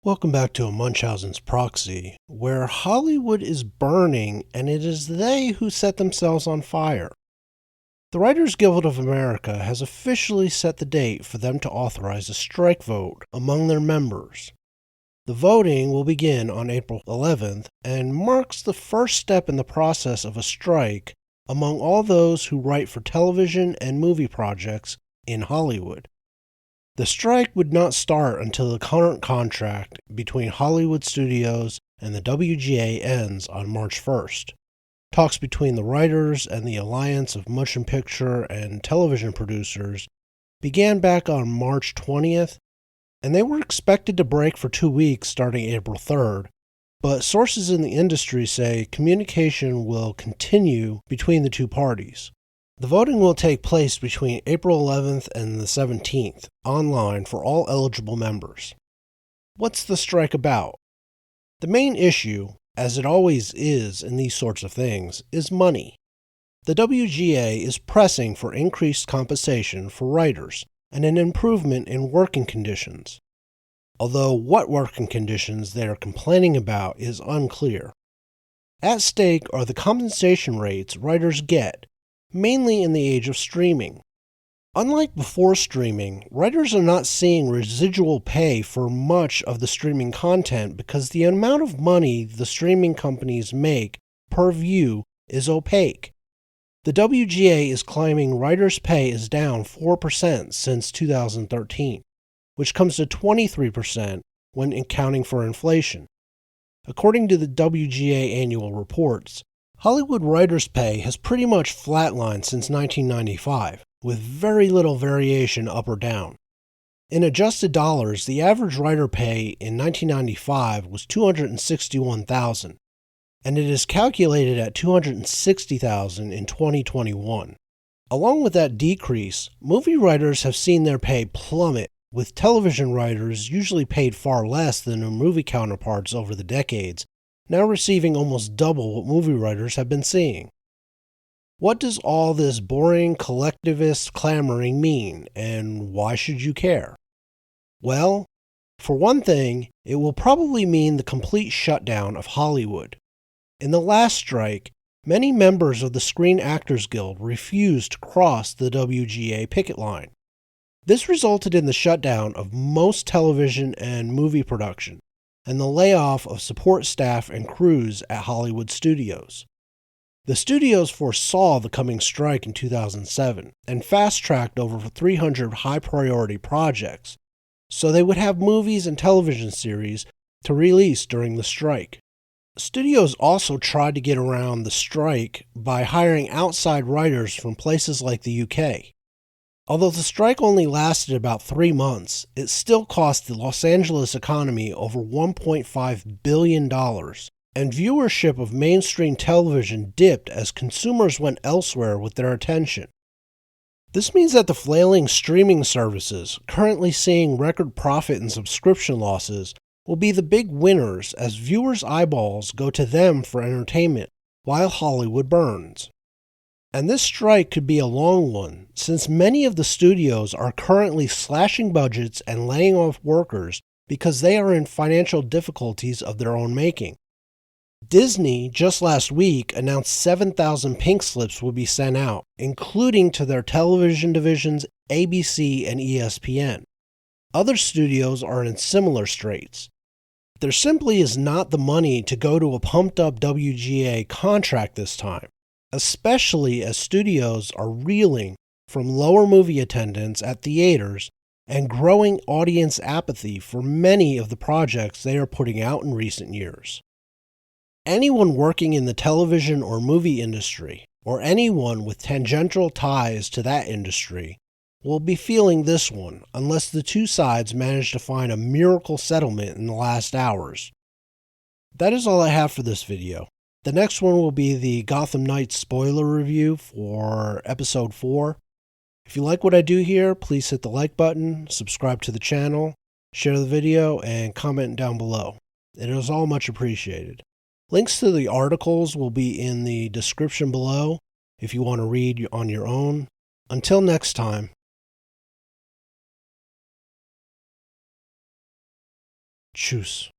Welcome back to a Munchausen's Proxy, where Hollywood is burning and it is they who set themselves on fire. The Writers Guild of America has officially set the date for them to authorize a strike vote among their members. The voting will begin on April 11th and marks the first step in the process of a strike among all those who write for television and movie projects in Hollywood. The strike would not start until the current contract between Hollywood studios and the WGA ends on March 1st. Talks between the writers and the Alliance of Motion Picture and Television Producers began back on March 20th, and they were expected to break for 2 weeks starting April 3rd, but sources in the industry say communication will continue between the two parties. The voting will take place between April 11th and the 17th, online for all eligible members. What's the strike about? The main issue, as it always is in these sorts of things, is money. The WGA is pressing for increased compensation for writers and an improvement in working conditions. Although what working conditions they are complaining about is unclear. At stake are the compensation rates writers get, mainly in the age of streaming. Unlike before streaming, writers are not seeing residual pay for much of the streaming content because the amount of money the streaming companies make per view is opaque. The WGA is claiming writers' pay is down 4% since 2013, which comes to 23% when accounting for inflation. According to the WGA annual reports, Hollywood writers' pay has pretty much flatlined since 1995, with very little variation up or down. In adjusted dollars, the average writer pay in 1995 was $261,000, and it is calculated at $260,000 in 2021. Along with that decrease, movie writers have seen their pay plummet, with television writers usually paid far less than their movie counterparts over the decades, now receiving almost double what movie writers have been seeing. What does all this boring collectivist clamoring mean, and why should you care? Well, for one thing, it will probably mean the complete shutdown of Hollywood. In the last strike, many members of the Screen Actors Guild refused to cross the WGA picket line. This resulted in the shutdown of most television and movie production, and the layoff of support staff and crews at Hollywood studios. The studios foresaw the coming strike in 2007 and fast-tracked over 300 high-priority projects, so they would have movies and television series to release during the strike. Studios also tried to get around the strike by hiring outside writers from places like the UK. Although the strike only lasted about 3 months, it still cost the Los Angeles economy over $1.5 billion, and viewership of mainstream television dipped as consumers went elsewhere with their attention. This means that the flailing streaming services, currently seeing record profit and subscription losses, will be the big winners as viewers' eyeballs go to them for entertainment, while Hollywood burns. And this strike could be a long one, since many of the studios are currently slashing budgets and laying off workers because they are in financial difficulties of their own making. Disney, just last week, announced 7,000 pink slips would be sent out, including to their television divisions ABC and ESPN. Other studios are in similar straits. There simply is not the money to go to a pumped-up WGA contract this time, especially as studios are reeling from lower movie attendance at theaters and growing audience apathy for many of the projects they are putting out in recent years. Anyone working in the television or movie industry, or anyone with tangential ties to that industry, will be feeling this one unless the two sides manage to find a miracle settlement in the last hours. That is all I have for this video. The next one will be the Gotham Knights spoiler review for episode 4. If you like what I do here, please hit the like button, subscribe to the channel, share the video, and comment down below. It is all much appreciated. Links to the articles will be in the description below if you want to read on your own. Until next time. Tschüss.